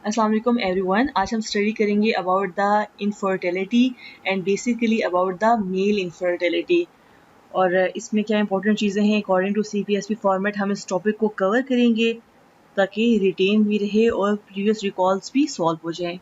अस्सलाम वालेकुम एवरीवन। आज हम स्टडी करेंगे about the infertility and basically about the male infertility. और इसमें क्या इंपॉर्टेंट चीज़ें हैं अकॉर्डिंग टू CPSP फॉर्मेट हम इस टॉपिक को कवर करेंगे ताकि रिटेन भी रहे और प्रीवियस रिकॉल्स भी सॉल्व हो जाएं।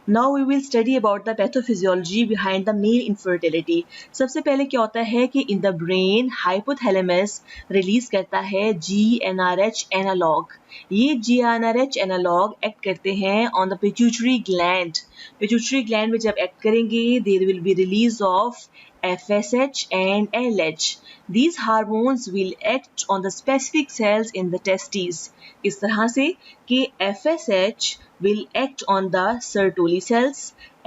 Now we will study about the pathophysiology behind the male infertility. सबसे पहले क्या होता है कि in the brain hypothalamus release करता है GnRH एनालॉग। ये GnRH एनालॉग एक्ट करते हैं on the pituitary gland. Pituitary gland में जब एक्ट करेंगे there will be release of FSH and LH. These hormones will act on the specific cells in the testes. इस तरह से कि FSH will act on the Sertoli cells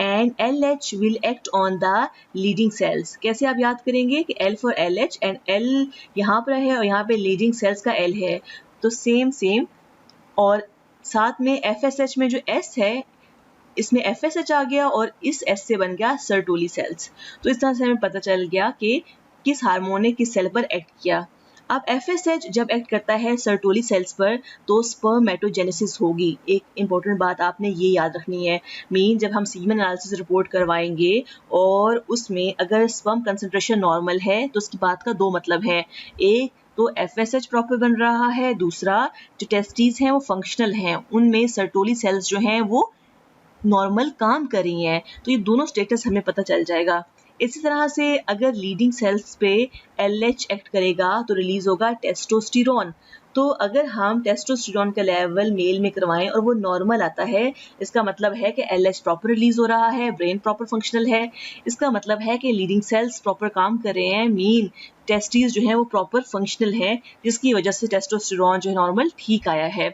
and LH will act on the leading cells. कैसे आप याद करेंगे कि L for LH and L यहाँ पर है और यहाँ पे leading cells का L है, तो सेम और साथ में FSH में जो S है इसमें FSH आ गया और इस S से बन गया सर्टोली सेल्स। तो इस तरह से हमें पता चल गया कि किस हार्मोन ने किस सेल पर एक्ट किया। अब FSH जब एक्ट करता है सर्टोली सेल्स पर तो स्पर्मेटोजेनेसिस होगी। एक इम्पॉर्टेंट बात आपने ये याद रखनी है, जब हम सीमेन एनालिसिस रिपोर्ट करवाएंगे और उसमें अगर स्पर्म कंसंट्रेशन नॉर्मल है तो उसकी बात का दो मतलब है, एक तो FSH प्रॉपर बन रहा है, दूसरा जो टेस्टिस हैं वो फंक्शनल हैं, उनमें सर्टोली सेल्स जो हैं वो नॉर्मल काम कर रही हैं। तो ये दोनों स्टेटस हमें पता चल जाएगा। इसी तरह से अगर लीडिंग सेल्स पे LH एक्ट करेगा तो रिलीज होगा टेस्टोस्टेरोन। तो अगर हम टेस्टोस्टेरोन का लेवल मेल में करवाएं और वो नॉर्मल आता है, इसका मतलब है कि LH प्रॉपर रिलीज हो रहा है, ब्रेन प्रॉपर फंक्शनल है। इसका मतलब है कि लीडिंग सेल्स प्रॉपर काम कर रहे हैं, मीन टेस्टिस जो है वो प्रॉपर फंक्शनल है, जिसकी वजह से टेस्टोस्टेरोन जो है नॉर्मल ठीक आया है।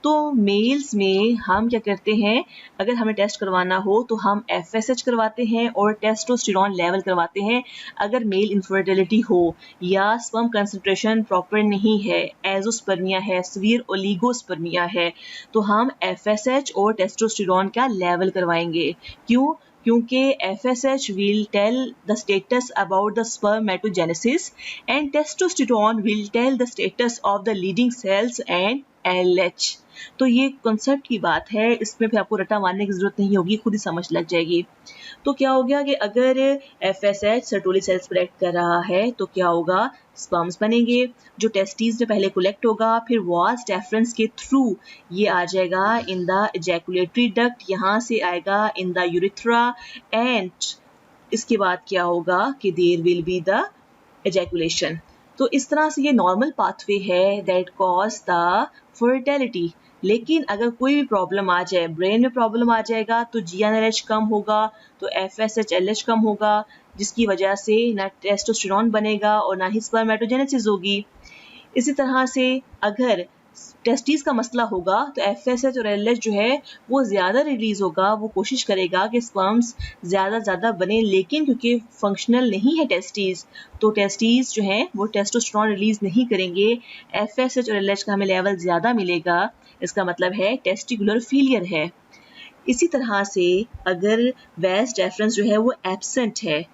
तो मेल्स में हम क्या करते हैं, अगर हमें टेस्ट करवाना हो तो हम FSH करवाते हैं और टेस्टोस्टेरोन लेवल करवाते हैं। अगर मेल इनफर्टिलिटी हो या स्पर्म कंसंट्रेशन प्रॉपर नहीं है, एजोस्पर्मिया है, सीवियर ओलिगोस्पर्मिया है, तो हम FSH और टेस्टोस्टेरोन का लेवल करवाएंगे। क्यों? क्योंकि FSH will tell the status about the spermatogenesis and testosterone will tell the status of the leading cells and LH। तो ये कॉन्सेप्ट की बात है, इसमें फिर आपको रट्टा मारने की जरूरत नहीं होगी, खुद ही समझ लग जाएगी। तो क्या हो गया कि अगर FSH सर्टोली सेल्स पर एक्ट कर रहा है तो क्या होगा, स्पर्म्स बनेंगे जो टेस्टिस में पहले कलेक्ट होगा, फिर वास डेफरेंस के थ्रू ये आ जाएगा इन द एजैकुलेटरी डक्ट, यहाँ से आएगा इन द यूरिथ्रा एंड इसके बाद क्या होगा कि there will be the ejaculation. तो इस तरह से ये नॉर्मल पाथवे है दैट कॉज द फर्टिलिटी। लेकिन अगर कोई भी प्रॉब्लम आ जाए, ब्रेन में प्रॉब्लम आ जाएगा तो GnRH कम होगा, तो FSH LH कम होगा, जिसकी वजह से ना टेस्टोस्टेरोन बनेगा और ना ही स्पर्मेटोजेनेसिस होगी। इसी तरह से अगर टेस्टिस का मसला होगा तो FSH और LH जो है वो ज़्यादा रिलीज होगा, वो कोशिश करेगा कि स्पर्म्स ज़्यादा बने, लेकिन क्योंकि फंक्शनल नहीं है टेस्टिस तो टेस्टिस जो है वो टेस्टोस्टेरोन रिलीज नहीं करेंगे। FSH और LH का हमें लेवल ज़्यादा मिलेगा, इसका मतलब है टेस्टिकुलर फेलियर है। इसी तरह से अगर वास डेफरेंस जो है वो एब्सेंट है,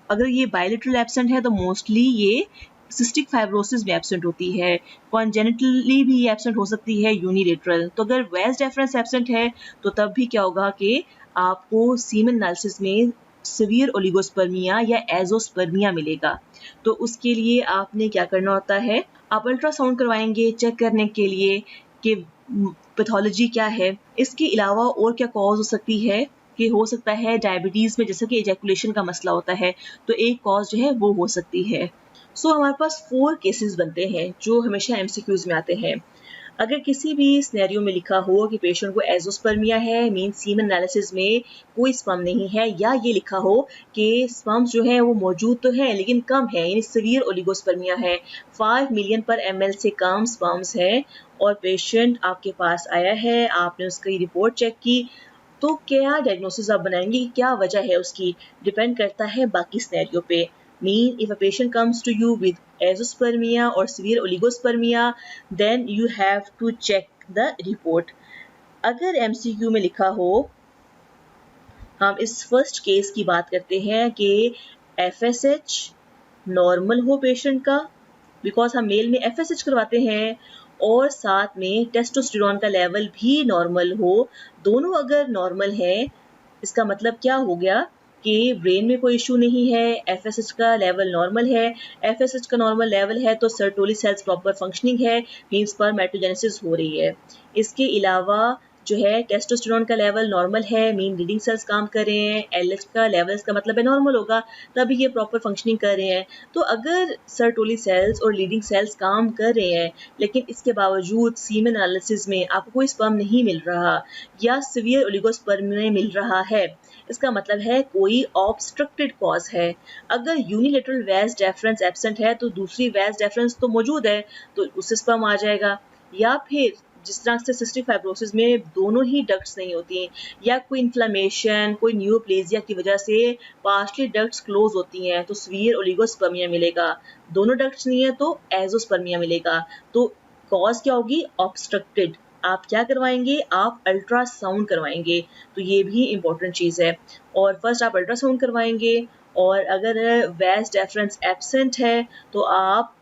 अगर ये बायलेटरल एब्सेंट है तो मोस्टली ये सिस्टिक फाइब्रोसिस में एब्सेंट होती है, कॉन्जेनिटली भी एब्सेंट हो सकती है, यूनिलेटरल। तो अगर वास डेफरेंस एब्सेंट है तो तब भी क्या होगा कि आपको सीमेन एनालिसिस में सीवियर ओलिगोस्पर्मिया या एजोस्पर्मिया मिलेगा। तो उसके लिए आपने क्या करना होता है, आप अल्ट्रासाउंड करवाएंगे चेक करने के लिए कि पैथोलॉजी क्या है। इसके अलावा और क्या कॉज हो सकती है कि हो सकता है डायबिटीज़ में जैसे कि एजैकुलेशन का मसला होता है, तो एक कॉज जो है वो हो सकती है। सो हमारे पास 4 केसेस बनते हैं जो हमेशा MCQs में आते हैं। अगर किसी भी सिनेरियो में लिखा हो कि पेशेंट को एजोस्पर्मिया है, मीन सीमेन एनालिसिस में कोई स्पर्म नहीं है, या ये लिखा हो कि स्पर्म्स जो है वो मौजूद तो है लेकिन कम है, यानी सीवियर ओलिगोस्पर्मिया है, 5 मिलियन पर ml से कम स्पर्म्स है और पेशेंट आपके पास आया है, आपने उसकी रिपोर्ट चेक की, तो क्या डायग्नोसिस आप बनाएंगे, क्या वजह है उसकी, डिपेंड करता है बाकी सिनेरियो पे। Mean if a patient comes to you with azoospermia or severe oligospermia, then you have to check the report. अगर MCQ में लिखा हो, हम इस फर्स्ट केस की बात करते हैं कि FSH नॉर्मल हो पेशेंट का, बिकॉज हम मेल में FSH करवाते हैं और साथ में टेस्टोस्टेरोन का लेवल भी नॉर्मल हो, दोनों अगर नॉर्मल है, इसका मतलब क्या हो गया कि ब्रेन में कोई इशू नहीं है, एफएसएच का लेवल नॉर्मल है, एफएसएच का नॉर्मल लेवल है तो सर्टोली सेल्स प्रॉपर फंक्शनिंग है, मींस स्पर्मेटोजेनेसिस हो रही है। इसके अलावा जो है टेस्टोस्टेरोन का लेवल नॉर्मल है, मीन लीडिंग सेल्स काम कर रहे हैं, एलएच का लेवल इसका मतलब है नॉर्मल होगा, तभी ये प्रॉपर फंक्शनिंग कर रहे हैं। तो अगर सर्टोली सेल्स और लीडिंग सेल्स काम कर रहे हैं लेकिन इसके बावजूद सीमेन एनालिसिस में आपको कोई स्पर्म नहीं मिल रहा या सीवियर ओलिगोस्पर्मिया मिल रहा है, इसका मतलब है कोई ऑब्स्ट्रक्टेड कॉज है। अगर यूनिलेटरल वैज डेफरेंस एब्सेंट है तो दूसरी वैज डेफरेंस तो मौजूद है, तो उससे स्पर्म आ जाएगा। या फिर जिस तरह से सिस्टिक फाइब्रोसिस में दोनों ही डक्ट्स नहीं होती या कोई इन्फ्लेमेशन, कोई न्यूरोप्लेजिया की वजह से पार्शियली डक्ट्स क्लोज होती हैं, तो सीवियर ओलिगोस्पर्मिया मिलेगा। दोनों डक्ट्स नहीं है तो एजोस्पर्मिया मिलेगा। तो कॉज क्या होगी? ऑब्स्ट्रक्टेड। आप क्या करवाएंगे? आप अल्ट्रासाउंड करवाएंगे, तो ये भी इंपॉर्टेंट चीज़ है। और फर्स्ट आप अल्ट्रासाउंड करवाएंगे, और अगर वैज डेफरेंस एब्सेंट है तो आप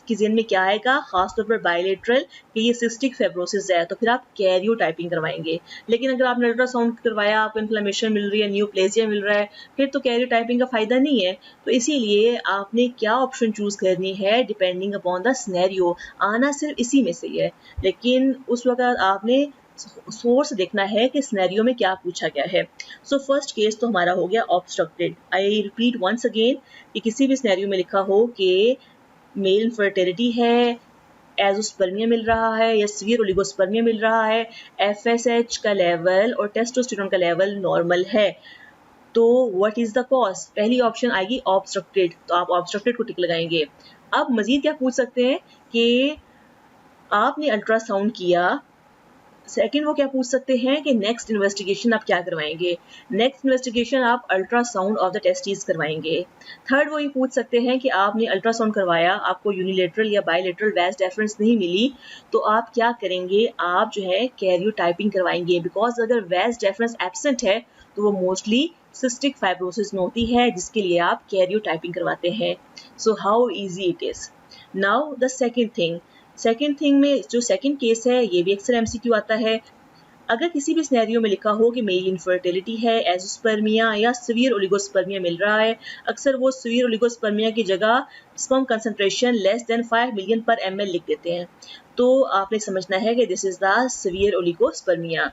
कि ज़हन में क्या आएगा, खासतौर पर बायलेटरल कि ये सिस्टिक फाइब्रोसिस है, तो फिर आप कैरियोटाइपिंग करवाएंगे। लेकिन अगर आपने अल्ट्रासाउंड करवाया, आपको इन्फ्लेमेशन मिल रही है, न्यूप्लेजिया मिल रहा है, फिर तो कैरियोटाइपिंग का फ़ायदा नहीं है। तो इसीलिए आपने क्या ऑप्शन चूज़ करनी है डिपेंडिंग अपॉन द सिनेरियो। आना सिर्फ इसी में से है, लेकिन उस वक्त आपने सोर्स देखना है कि सिनेरियो में क्या पूछा गया है। सो फर्स्ट केस तो हमारा हो गया obstructed. I repeat once again कि किसी भी सिनेरियो में लिखा हो कि मेल इनफर्टिलिटी है, एजोस्पर्मिया मिल रहा है या सीवियर ओलिगोस्पर्मिया मिल रहा है, एफएसएच का लेवल और टेस्टोस्टेरोन का लेवल नॉर्मल है, तो व्हाट इज द कॉज? पहली ऑप्शन आएगी ऑब्स्ट्रक्टेड, तो आप ऑब्स्ट्रक्टेड को टिक लगाएंगे। अब मजीद क्या पूछ सकते हैं कि आपने अल्ट्रासाउंड किया, सेकंड वो क्या पूछ सकते हैं कि नेक्स्ट इन्वेस्टिगेशन आप क्या करवाएंगे? नेक्स्ट इन्वेस्टिगेशन आप अल्ट्रासाउंड ऑफ द टेस्टिस करवाएंगे। थर्ड वो ये पूछ सकते हैं कि आपने अल्ट्रासाउंड करवाया, आपको यूनिलेटरल या बायलेटरल वैज डेफरेंस नहीं मिली, तो आप क्या करेंगे? आप जो है कैरियोटाइपिंग करवाएंगे, बिकॉज अगर वैज डेफरेंस एब्सेंट है तो वो मोस्टली सिस्टिक फाइब्रोसिस में होती है, जिसके लिए आप कैरियोटाइपिंग करवाते हैं। So how easy it is. Now the second thing में जो सेकेंड केस है, ये भी अक्सर एमसीक्यू आता है। अगर किसी भी सिनेरियो में लिखा हो कि मेल इनफर्टिलिटी है, एजोस्पर्मिया या सीवियर ओलिगोस्पर्मिया मिल रहा है, अक्सर वो सीवियर ओलिगोस्पर्मिया की जगह sperm concentration less than 5 million पर ml लिख देते हैं, तो आपने समझना है कि this is the severe oligospermia.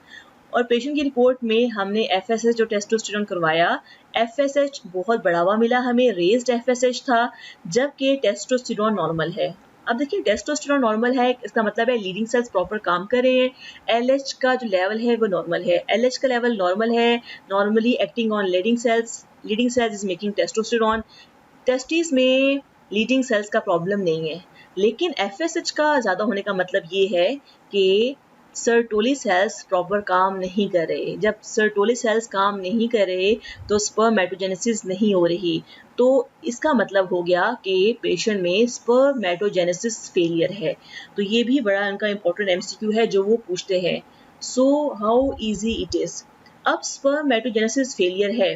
और पेशेंट की रिपोर्ट में हमने एफएसएच और टेस्टोस्टेरोन करवाया, एफएसएच बहुत बढ़ावा मिला हमें, रेज्ड एफएसएच था, जबकि टेस्टोस्टेरोन नॉर्मल है। अब देखिए टेस्टोस्टेरोन नॉर्मल है, इसका मतलब है लीडिंग सेल्स प्रॉपर काम कर रहे हैं, एलएच का जो लेवल है वो नॉर्मल है, एलएच का लेवल नॉर्मल है, normally acting on Leydig cells is making testosterone. Testis में लीडिंग सेल्स का प्रॉब्लम नहीं है, लेकिन एफएसएच का ज़्यादा होने का मतलब ये है कि सर्टोली सेल्स प्रॉपर काम नहीं कर रहे। जब सर्टोली सेल्स काम नहीं कर रहे तो स्पर्मेटोजेनेसिस नहीं हो रही, तो इसका मतलब हो गया कि पेशेंट में स्पर्मेटोजेनेसिस फेलियर है। तो ये भी बड़ा उनका इंपॉर्टेंट एमसीक्यू है जो वो पूछते हैं। So how easy it is. अब स्पर्मेटोजेनेसिस फेलियर है,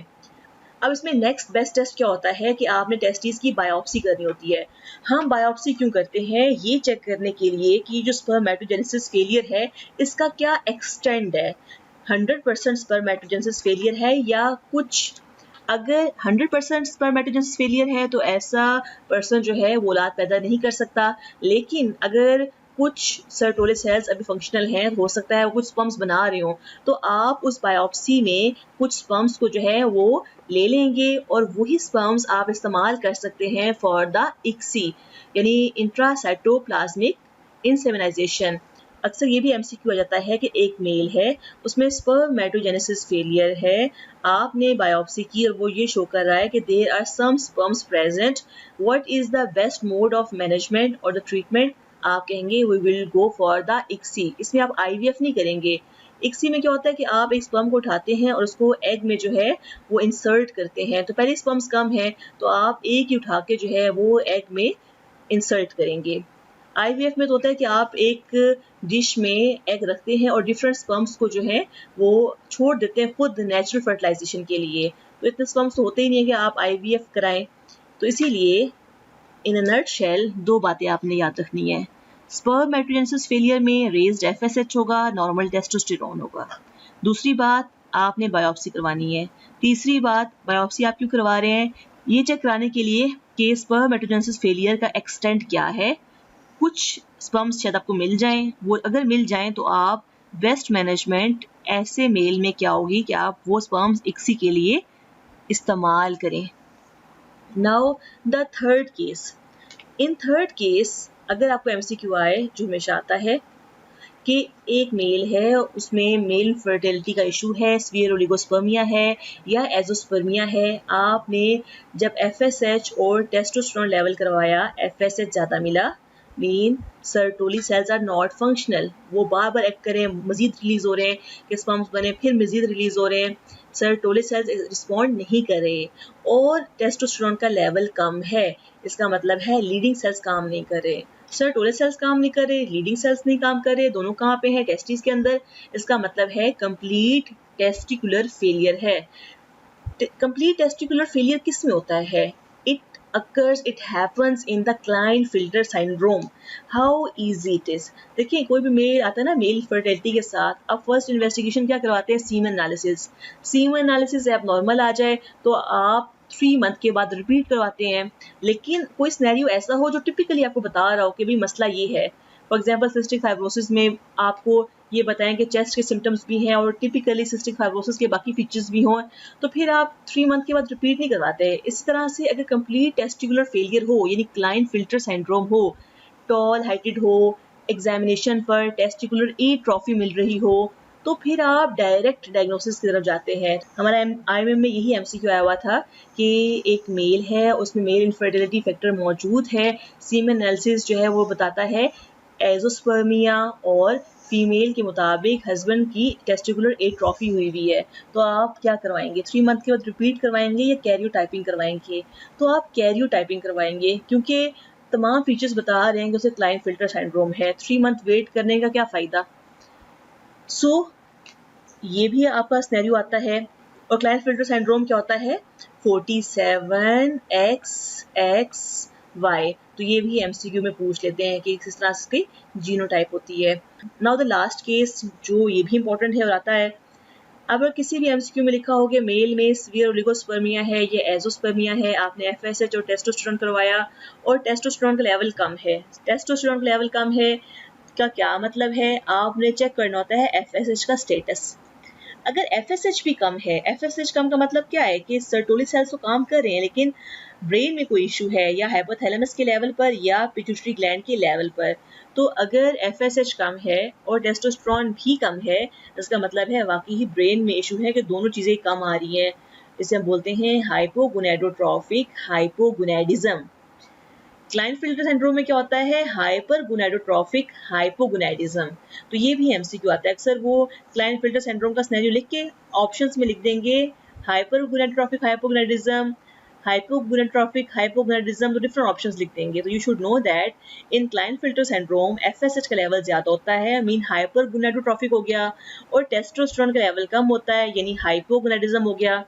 अब इसमें नेक्स्ट बेस्ट टेस्ट क्या होता है कि आपने टेस्टिस की बायोप्सी करनी होती है। हम बायोप्सी क्यों करते हैं? ये चेक करने के लिए कि जो स्पर्मेटोजेनेसिस फेलियर है इसका क्या एक्सटेंड है, 100% स्पर्मेटोजेनेसिस फेलियर है या कुछ। अगर 100% स्पर्मेटोजेनेसिस फेलियर है तो ऐसा पर्सन जो है वो औलाद पैदा नहीं कर सकता, लेकिन अगर कुछ सर्टोली सेल्स अभी फंक्शनल हैं, हो सकता है वो कुछ स्पर्म्स बना रहे हो, तो आप उस बायोप्सी में कुछ स्पर्म्स को जो है वो ले लेंगे और वही स्पर्म्स आप इस्तेमाल कर सकते हैं फॉर द ICSI यानी इंट्रासाइटोप्लाज्मिक इंसेमिनाइजेशन। अक्सर ये भी एमसीक्यू आ जाता है कि एक मेल है, उसमें स्पर्मेटोजेनेसिस फेलियर है, आपने बायोप्सी की और वो ये शो कर रहा है कि there are some sperms present, what is the best mode of management और द ट्रीटमेंट? आप कहेंगे we will go for the ICSI। इसमें आप IVF नहीं करेंगे। ICSI में क्या होता है कि आप एक स्पर्म को उठाते हैं और उसको एग में जो है वो इंसर्ट करते हैं, तो पहले स्पर्म्स कम है तो आप एक ही उठा के जो है वो एग में इंसर्ट करेंगे। IVF में तो होता है कि आप एक डिश में एग रखते हैं और डिफरेंट स्पर्म्स को जो है वो छोड़ देते हैं खुद नेचुरल फर्टिलाइजेशन के लिए, तो इतने स्पर्म्स तो होते ही नहीं है कि आप IVF कराएं। तो इसीलिए इन अ नटशेल दो बातें आपने याद रखनी है। स्पर्मेटोजेनेसिस फेलियर में रेज्ड एफएसएच होगा, नॉर्मल टेस्टोस्टेरोन होगा। दूसरी बात, आपने बायोप्सी करवानी है। तीसरी बात, बायोप्सी आप क्यों करवा रहे हैं? ये चेक कराने के लिए कि स्पर्मेटोजेनेसिस फेलियर का एक्सटेंट क्या है। कुछ स्पर्म्स शायद आपको मिल जाएं, वो अगर मिल जाएं तो आप बेस्ट मैनेजमेंट ऐसे मेल में क्या होगी कि आप वो स्पर्म्स इक्सी के लिए इस्तेमाल करें। Now the third case, in third case अगर आपको एमसीक्यू आए, जो हमेशा आता है कि एक मेल है, उसमें मेल फर्टिलिटी का इशू है, स्फीयर ओलिगोस्पर्मिया है या एजोस्पर्मिया है। आपने जब एफएसएच और टेस्टोस्टेरोन लेवल करवाया, एफएसएच ज़्यादा मिला, mean Sertoli cells are not functional, वो बार बार एक्ट करें, मजीद रिलीज हो रहे हैं, कि स्पर्म्स बने फिर मजीद रिलीज हो रहे हैं, सर्टोली सेल्स रिस्पॉन्ड नहीं कर रहे और टेस्टोस्टेरोन का लेवल कम है, इसका मतलब है लीडिंग सेल्स काम नहीं कर रहे। सर्टोली सेल्स काम नहीं कर रहे, लीडिंग सेल्स नहीं काम कर रहे, दोनों कहाँ पे हैं? टेस्टिस के अंदर। इसका मतलब है कंप्लीट टेस्टिकुलर फेलियर है। कंप्लीट टेस्टिकुलर फेलियर किस में होता है? It happens in the Klinefelter syndrome. How easy it is. देखिए, कोई भी मेल आता है ना मेल फर्टिलिटी के साथ, अब फर्स्ट इन्वेस्टिगेशन क्या करवाते हैं? Semen analysis. सीमन एनालिसिस ऐप नॉर्मल आ जाए तो आप 3 मंथ के बाद रिपीट करवाते हैं। लेकिन कोई सिनेरियो ऐसा हो जो टिपिकली आपको बता रहा हो कि भाई मसला ये है, फॉर एग्जाम्पल सिस्टिक फाइब्रोसिस में आपको ये बताएं कि चेस्ट के सिम्टम्स भी हैं और टिपिकली सिस्टिक फाइब्रोसिस के बाकी फीचर्स भी हों, तो फिर आप 3 मंथ के बाद रिपीट नहीं करवाते। इस तरह से अगर कंप्लीट टेस्टिकुलर फेलियर हो, यानी क्लाइनफिल्टर सिंड्रोम हो, टॉल हाइटेड हो, एग्जामिनेशन पर टेस्टिकुलर एट्रोफी मिल रही हो, तो फिर आप डायरेक्ट डायग्नोसिस की तरफ जाते हैं। हमारा आईएमएम में यही एमसीक्यू आया हुआ था कि एक मेल है, उसमें मेल इनफर्टिलिटी फैक्टर मौजूद है, सीमेन एनालिसिस जो है वो बताता है एजोस्पर्मिया और फीमेल के मुताबिक हस्बैंड की टेस्टिकुलर एट्रोफी हुई हुई है, तो आप क्या करवाएंगे? 3 मंथ के बाद रिपीट करवाएंगे या कैरियोटाइपिंग करवाएंगे? तो आप कैरियोटाइपिंग करवाएंगे, क्योंकि तमाम फीचर्स बता रहे हैं कि उसे क्लाइनफिल्टर सिंड्रोम है। 3 मंथ वेट करने का क्या फ़ायदा? सो ये भी आपका सिनेरियो आता है। और क्लाइनफिल्टर सिंड्रोम क्या होता है? 47XXY। तो ये भी एमसीक्यू में पूछ लेते हैं कि किस तरह की जीनोटाइप होती है। नाउ द लास्ट केस, जो ये भी इंपॉर्टेंट है और आता है, अगर किसी भी एमसीक्यू में लिखा हो कि मेल में सीवियर ओलिगोस्पर्मिया है, ये एजोस्पर्मिया है, आपने एफएसएच और टेस्टोस्टेरोन करवाया और टेस्टोस्टेरोन का लेवल कम है। टेस्टोस्टेरोन का लेवल कम है का क्या मतलब है? आपने चेक करना होता है एफएसएच का स्टेटस। अगर एफएसएच भी कम है, एफएसएच कम का मतलब क्या है कि सर्टोली सेल्स तो काम कर रहे हैं लेकिन ब्रेन में कोई इशू है, या हाइपोथैलेमस के लेवल पर या पिट्यूटरी ग्लैंड के लेवल पर। तो अगर एफएसएच कम है और टेस्टोस्टेरोन भी कम है, इसका मतलब है वाकई ही ब्रेन में इशू है कि दोनों चीज़ें कम आ रही हैं। इसे हम बोलते हैं हाइपोगोनेडोट्रॉफिक हाइपोगोनेडिज्म। क्लाइनफिल्टर सिंड्रोम में क्या होता है? हाइपरगोनेडोट्रॉफिक हाइपोगोनेडिज्म। तो ये भी एमसीक्यू आता है। अक्सर वो क्लाइनफिल्टर सिंड्रोम का सिनेरियो लिख के ऑप्शंस में लिख देंगे हाइपरगोनेडोट्रॉफिक हाइपोगोनेडिज्म, हाइपोगोनेडोट्रॉफिक हाइपोगोनेडिज्म, तो डिफरेंट ऑप्शंस लिख देंगे। तो you should know that in Klinefelter syndrome FSH का लेवल ज्यादा होता है, मीन हाइपरगोनेडोट्रॉफिक हो गया, और टेस्टोस्टेरोन का लेवल कम होता है, यानी हाइपोगोनेडिज्म हो गया।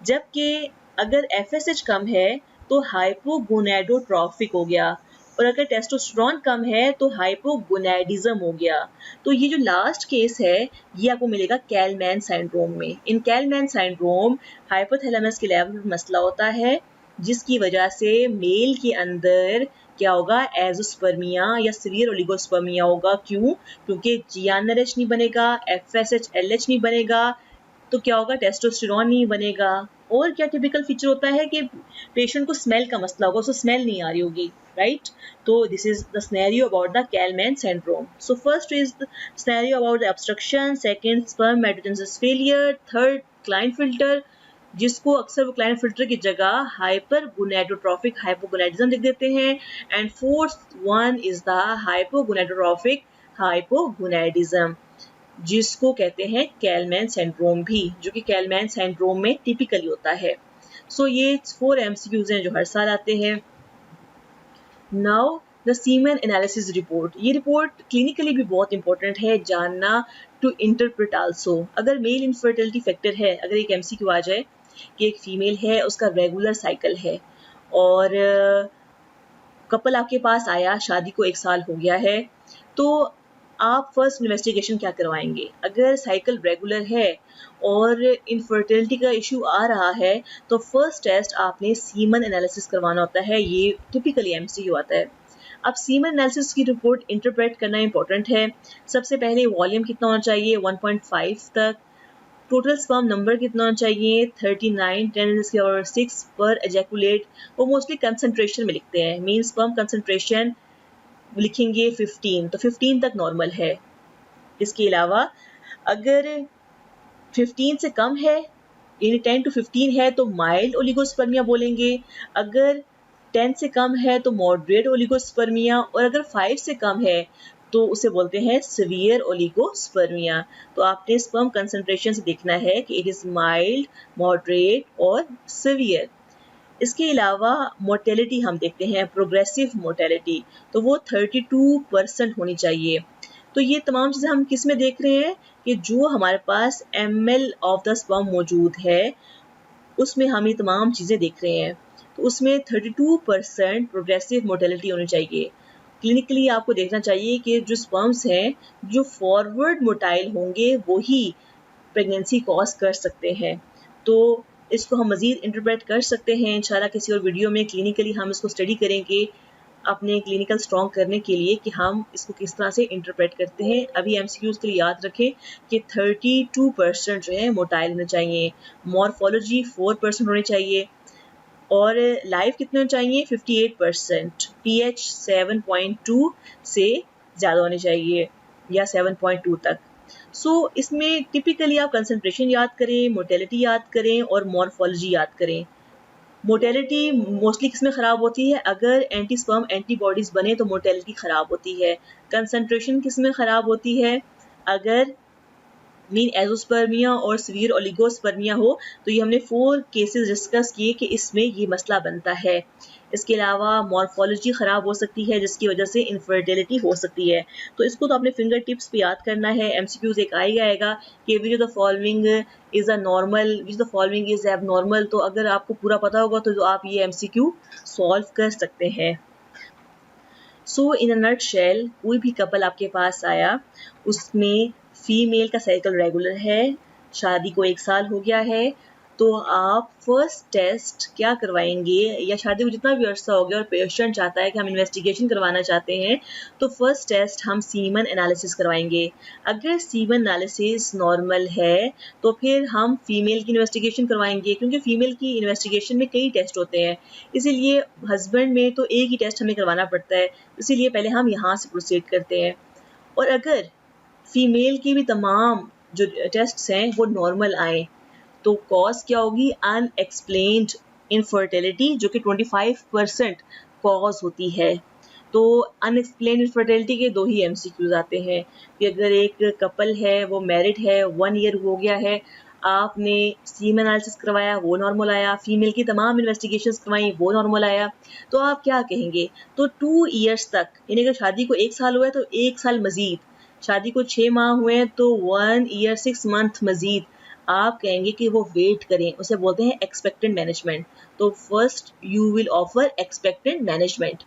जबकि अगर एफएसएच कम है तो हाइपोगोनेडोट्रॉफिक हो गया, और अगर टेस्टोस्टेरोन कम है तो हाइपोगोनेडिज्म हो गया। तो ये जो लास्ट केस है ये आपको मिलेगा कैलमैन सिंड्रोम में। इन कैलमैन सिंड्रोम हाइपोथैलेमस के लेवल पर मसला होता है, जिसकी वजह से मेल के अंदर क्या होगा? एजोस्पर्मिया या सीवियर ओलिगोस्पर्मिया होगा। क्यों? क्योंकि जीएनआरएच नहीं बनेगा, एफएसएच-एलएच नहीं बनेगा, तो क्या होगा? टेस्टोस्टेरोन नहीं बनेगा। और क्या टिपिकल फीचर होता है कि पेशेंट को स्मेल का मसला होगा, उसको स्मेल नहीं आ रही होगी, राइट? तो this is the scenario about the Kallmann syndrome. So first is the scenario about the obstruction, second spermatogenesis failure, third Klinefelter, जिसको अक्सर वो क्लाइनफिल्टर की जगह हाइपरगोनेडोट्रॉफिक हाइपोगोनेडिज्म लिख देते हैं, and fourth one is the hypogonadotrophic hypogonadism, जिसको कहते हैं कैलमैन सिंड्रोम भी, जो कि कैलमैन सिंड्रोम में टिपिकली होता है। सो ये 4 एमसीक्यूज हैं जो हर साल आते हैं। Now the semen analysis report, ये रिपोर्ट क्लिनिकली भी बहुत इंपॉर्टेंट है जानना, टू इंटरप्रेट आल्सो। अगर मेल इनफर्टिलिटी फैक्टर है, अगर एक एमसीक्यू आ जाए कि एक फीमेल है, उसका रेगुलर साइकिल है और कपल आपके पास आया, शादी को 1 साल हो गया है, तो आप फर्स्ट इन्वेस्टिगेशन क्या करवाएंगे? अगर साइकिल रेगुलर है और इनफर्टिलिटी का इशू आ रहा है तो फर्स्ट टेस्ट आपने सीमन एनालिसिस करवाना होता है। ये टिपिकली एमसीक्यू आता है। अब सीमन एनालिसिस की रिपोर्ट इंटरप्रेट करना इंपॉर्टेंट है। सबसे पहले वॉल्यूम कितना होना चाहिए? 1.5 तक। टोटल स्पर्म नंबर कितना होना चाहिए? 39 10⁶ पर एजैकुलेट। वो मोस्टली कंसंट्रेशन में लिखते हैं, मीन स्पर्म कंसंट्रेशन लिखेंगे 15, तो 15 तक नॉर्मल है। इसके अलावा अगर 15 से कम है, यानी 10 to 15 है तो माइल्ड ओलिगोस्पर्मिया बोलेंगे। अगर 10 से कम है तो मॉडरेट ओलिगोस्पर्मिया, और अगर 5 से कम है तो उसे बोलते हैं सीवियर ओलिगोस्पर्मिया। तो आपने स्पर्म कंसंट्रेशन से देखना है कि इट इज माइल्ड, मॉडरेट और सीवियर। इसके अलावा मोर्टेलिटी हम देखते हैं, प्रोग्रेसिव मोर्टेलिटी, तो वो 32% होनी चाहिए। तो ये तमाम चीज़ें हम किस में देख रहे हैं कि जो हमारे पास ml ऑफ द स्पर्म मौजूद है उसमें हम ये तमाम चीज़ें देख रहे हैं। तो उसमें 32% प्रोग्रेसिव मोर्टेलिटी होनी चाहिए। क्लिनिकली आपको देखना चाहिए कि जो स्पर्म्स हैं जो फॉरवर्ड मोटाइल होंगे वही प्रेगनेंसी कॉज कर सकते हैं। तो इसको हम मज़ीद इंटरप्रेट कर सकते हैं इंशाल्लाह किसी और वीडियो में। क्लिनिकली हम इसको स्टडी करेंगे अपने क्लिनिकल स्ट्रॉन्ग करने के लिए कि हम इसको किस तरह से इंटरप्रेट करते हैं। अभी एमसीक्यूज़ के लिए याद रखें कि 32% जो है मोटाइल होने चाहिए, मॉर्फोलॉजी 4% होने चाहिए, और लाइफ कितने होने चाहिए? 58%, पीएच 7.2 से ज़्यादा होने चाहिए या 7.2 तक। इसमें टिपिकली आप कंसंट्रेशन याद करें, मोर्टेलिटी याद करें और मॉर्फोलॉजी याद करें। मोर्टेलिटी मोस्टली किसमें ख़राब होती है? अगर एंटी स्पर्म एंटीबॉडीज़ बने तो मोर्टेलिटी ख़राब होती है। कंसंट्रेशन किसमें ख़राब होती है? अगर मीन एजोस्पर्मिया और सीवियर ओलिगोस्पर्मिया हो। तो ये हमने 4 केसेस डिस्कस किए कि इसमें ये मसला बनता है। इसके अलावा मॉर्फोलॉजी ख़राब हो सकती है जिसकी वजह से इनफर्टिलिटी हो सकती है। तो इसको तो आपने फिंगर टिप्स पे याद करना है। एमसीक्यूज एक आएगा कि which the following is a normal, which the following is एब नॉर्मल। तो अगर आपको पूरा पता होगा तो आप ये एमसीक्यू सॉल्व कर सकते हैं। इन अ नट शेल, कोई भी कपल आपके पास आया, उसमें फीमेल का साइकिल रेगुलर है, शादी को 1 साल हो गया है, तो आप फर्स्ट टेस्ट क्या करवाएंगे? या शादी को जितना भी अर्सा हो गया और पेशेंट चाहता है कि हम इन्वेस्टिगेशन करवाना चाहते हैं तो फर्स्ट टेस्ट हम सीमन एनालिसिस करवाएंगे। अगर सीमन एनालिसिस नॉर्मल है तो फिर हम फीमेल की इन्वेस्टिगेशन करवाएंगे, क्योंकि फीमेल की इन्वेस्टिगेशन में कई टेस्ट होते हैं, इसीलिए हस्बैंड में तो एक ही टेस्ट हमें करवाना पड़ता है, इसीलिए पहले हम यहाँ से प्रोसीड करते हैं। और अगर फीमेल की भी तमाम जो टेस्ट्स हैं वो नॉर्मल आए तो कॉज क्या होगी? अनएक्सप्लेन्ड इनफर्टिलिटी, जो कि 25% कॉज होती है। तो अनएक्सप्लेन्ड इनफर्टिलिटी के 2 ही एमसीक्यूज आते हैं कि अगर एक कपल है, वो मैरिड है, 1 ईयर हो गया है, आपने सीमन एनालिसिस करवाया, वो नॉर्मल आया, फीमेल की तमाम इन्वेस्टिगेशंस करवाई, वो नॉर्मल आया, तो आप क्या कहेंगे? तो 2 ईयर्स तक, यानी अगर शादी को 1 साल हुआ है तो 1 साल मजीद, शादी को 6 माह हुए हैं तो 1 ईयर 6 मंथ मजीद आप कहेंगे कि वो वेट करें। उसे बोलते हैं एक्सपेक्टेड मैनेजमेंट। तो first you will offer expected management.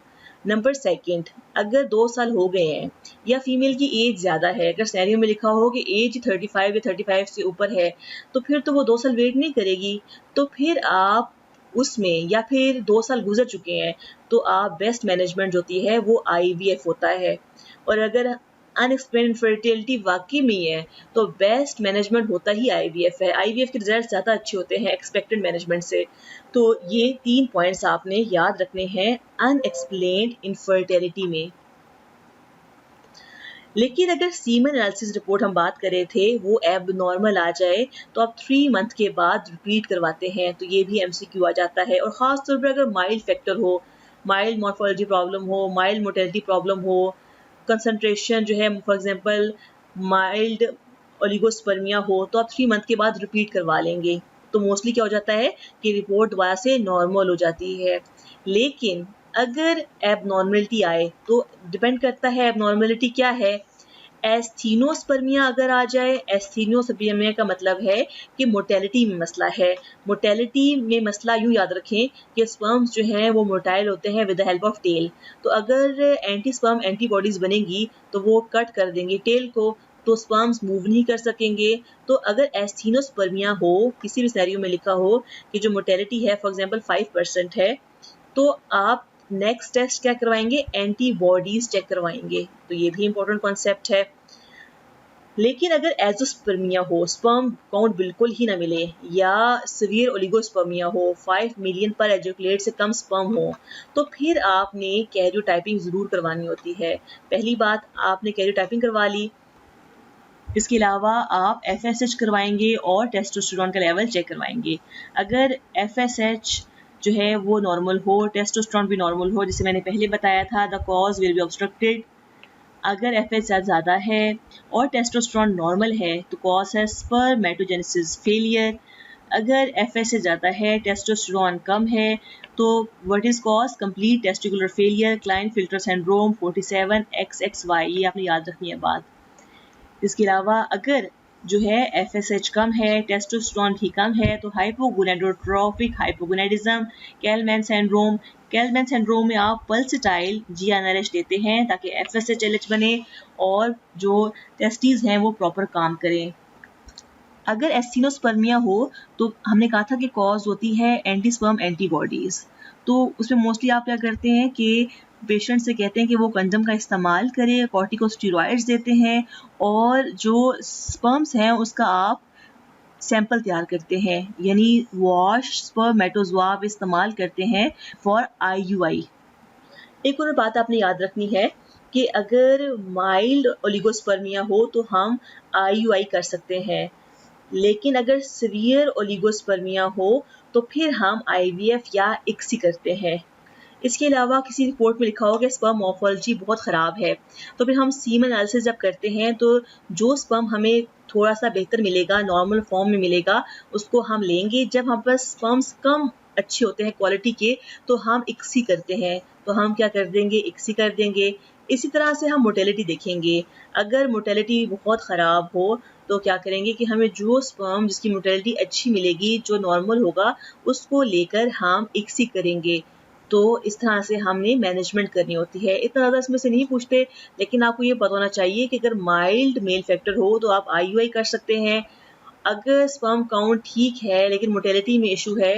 Number second, अगर 2 साल हो गए हैं या फीमेल की एज ज़्यादा है, अगर सिनेरियो में लिखा हो कि एज 35 या 35 से ऊपर है, तो फिर तो वो 2 साल वेट नहीं करेगी। तो फिर आप उसमें, या फिर 2 साल गुजर चुके हैं, तो आप बेस्ट मैनेजमेंट जो होती है वो IVF होता है। और अगर अनएक्सप्लेन्ड इनफर्टिलिटी वाकई में है तो बेस्ट मैनेजमेंट होता ही IVF है। IVF के रिजल्ट ज़्यादा अच्छे होते हैं एक्सपेक्टेड मैनेजमेंट से। तो ये 3 पॉइंट्स आपने याद रखने हैं अनएक्सप्लेन्ड इनफर्टिलिटी में। लेकिन अगर सीमन एनालिसिस रिपोर्ट हम बात कर रहे थे वो एब नॉर्मल आ जाए तो आप 3 मंथ के बाद रिपीट करवाते हैं, तो ये भी MCQ आ जाता है। और ख़ास तौर पर अगर माइल्ड फैक्टर हो, माइल्ड मॉर्फोलॉजी प्रॉब्लम हो, माइल्ड मोर्टेलिटी प्रॉब्लम हो, कंसंट्रेशन जो है फॉर एग्जांपल माइल्ड ओलिगोस्पर्मिया हो, तो आप 3 मंथ के बाद रिपीट करवा लेंगे। तो मोस्टली क्या हो जाता है कि रिपोर्ट दोबारा से नॉर्मल हो जाती है। लेकिन अगर एबनॉर्मलिटी आए तो डिपेंड करता है एबनॉर्मलिटी क्या है। एस्थीनोस्पर्मिया अगर आ जाए, एस्थीनोस्पर्मिया का मतलब है कि मोटेलिटी में मसला है। मोटेलिटी में मसला यूँ याद रखें कि स्पर्म्स जो हैं वो मोटाइल होते हैं with the help of tail. तो अगर एंटी स्पर्म एंटीबॉडीज़ बनेंगी तो वो कट कर देंगे टेल को, तो स्पर्म्स मूव नहीं कर सकेंगे। तो अगर एस्थीनोस्पर्मिया हो, किसी भी सिनेरियो में लिखा हो कि जो मोटेलिटी है फॉर एग्जांपल 5% है, तो आप नेक्स्ट टेस्ट क्या करवाएंगे, एंटीबॉडीज चेक करवाएंगे। तो ये भी इंपॉर्टेंट कॉन्सेप्ट है। लेकिन अगर एजोस्पर्मिया हो, स्पर्म काउंट बिल्कुल ही ना मिले, या सीवियर ओलिगोस्पर्मिया हो, 5 मिलियन पर एजुकुलेट से कम स्पर्म हो, तो फिर आपने कैरियोटाइपिंग ज़रूर करवानी होती है। पहली बात, आपने कैरियोटाइपिंग करवा ली, इसके अलावा आप FSH करवाएंगे और टेस्टोस्टेरोन का लेवल चेक करवाएंगे। अगर FSH जो है वो नॉर्मल हो, टेस्टोस्टेरोन भी नॉर्मल हो, जैसे मैंने पहले बताया था, the cause will be obstructed. अगर FSH ज़्यादा है और टेस्टोस्टेरोन नॉर्मल है तो कॉज है स्पर्मेटोजेनेसिस फेलियर। अगर FSH ज़्यादा है, टेस्टोस्टेरोन कम है, तो what is cause, complete testicular failure, Klinefelter syndrome 47XXY, ये आपने याद रखनी है बात। इसके अलावा अगर जो है FSH कम है, टेस्टोस्टेरोन भी कम है, तो हाइपोगोनेडोट्रोफिक hypogonadism, Kallmann syndrome. Kallmann syndrome में आप पल्सटाइल GnRH देते हैं ताकि FSH-LH बने और जो टेस्टीज हैं वो प्रॉपर काम करें। अगर एस्थीनोस्पर्मिया हो तो हमने कहा था कि कॉज होती है एंटीस्पर्म एंटीबॉडीज़। तो उसमें मोस्टली आप क्या करते हैं कि पेशेंट से कहते हैं कि वो कंडम का इस्तेमाल करे, कॉर्टिकोस्टेरॉइड्स देते हैं और जो स्पर्म्स हैं उसका आप सैंपल तैयार करते हैं, यानी वॉश स्पर्मेटोजोआ आप इस्तेमाल करते हैं फॉर IUI। एक और बात आपने याद रखनी है कि अगर माइल्ड ओलिगोस्पर्मिया हो तो हम IUI कर सकते हैं, लेकिन अगर सीवियर ओलिगोस्पर्मिया हो तो फिर हम IVF या ICSI करते हैं। इसके अलावा किसी रिपोर्ट में लिखा हो कि स्पर्म मॉर्फोलॉजी बहुत ख़राब है, तो फिर हम सीमन एनालिसिस जब करते हैं तो जो स्पर्म हमें थोड़ा सा बेहतर मिलेगा, नॉर्मल फॉर्म में मिलेगा, उसको हम लेंगे। जब हम पास स्पर्म्स कम अच्छे होते हैं क्वालिटी के, तो हम ICSI करते हैं, तो हम क्या कर देंगे, ICSI कर देंगे। इसी तरह से हम मोटेलिटी देखेंगे। अगर मोटेलिटी बहुत ख़राब हो तो क्या करेंगे कि हमें जो स्पर्म जिसकी मोटेलिटी अच्छी मिलेगी, जो नॉर्मल होगा, उसको लेकर हम ICSI करेंगे। तो इस तरह से हमने मैनेजमेंट करनी होती है। इतना ज़्यादा इसमें से नहीं पूछते, लेकिन आपको ये पता होना चाहिए कि अगर माइल्ड मेल फैक्टर हो तो आप IUI कर सकते हैं। अगर स्पर्म काउंट ठीक है लेकिन मोटेलिटी में इशू है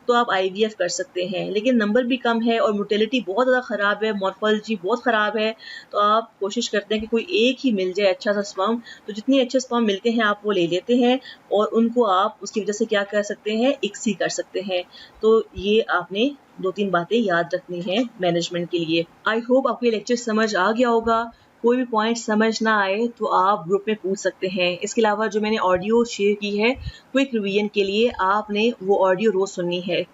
तो आप IVF कर सकते हैं, लेकिन नंबर भी कम है और मोटेलिटी बहुत ज़्यादा ख़राब है, मॉर्फोलॉजी बहुत ख़राब है, तो आप कोशिश करते हैं कि कोई एक ही मिल जाए अच्छा सा स्पर्म। तो जितने अच्छे स्पर्म मिलते हैं आप वो ले लेते हैं और उनको आप उसकी वजह से क्या कर सकते हैं, ICSI कर सकते हैं। तो ये आपने 2-3 बातें याद रखनी है मैनेजमेंट के लिए। आई होप आपको ये लेक्चर समझ आ गया होगा। कोई भी पॉइंट समझ ना आए तो आप ग्रुप में पूछ सकते हैं। इसके अलावा जो मैंने ऑडियो शेयर की है क्विक रिवीजन के लिए, आपने वो ऑडियो रोज़ सुननी है।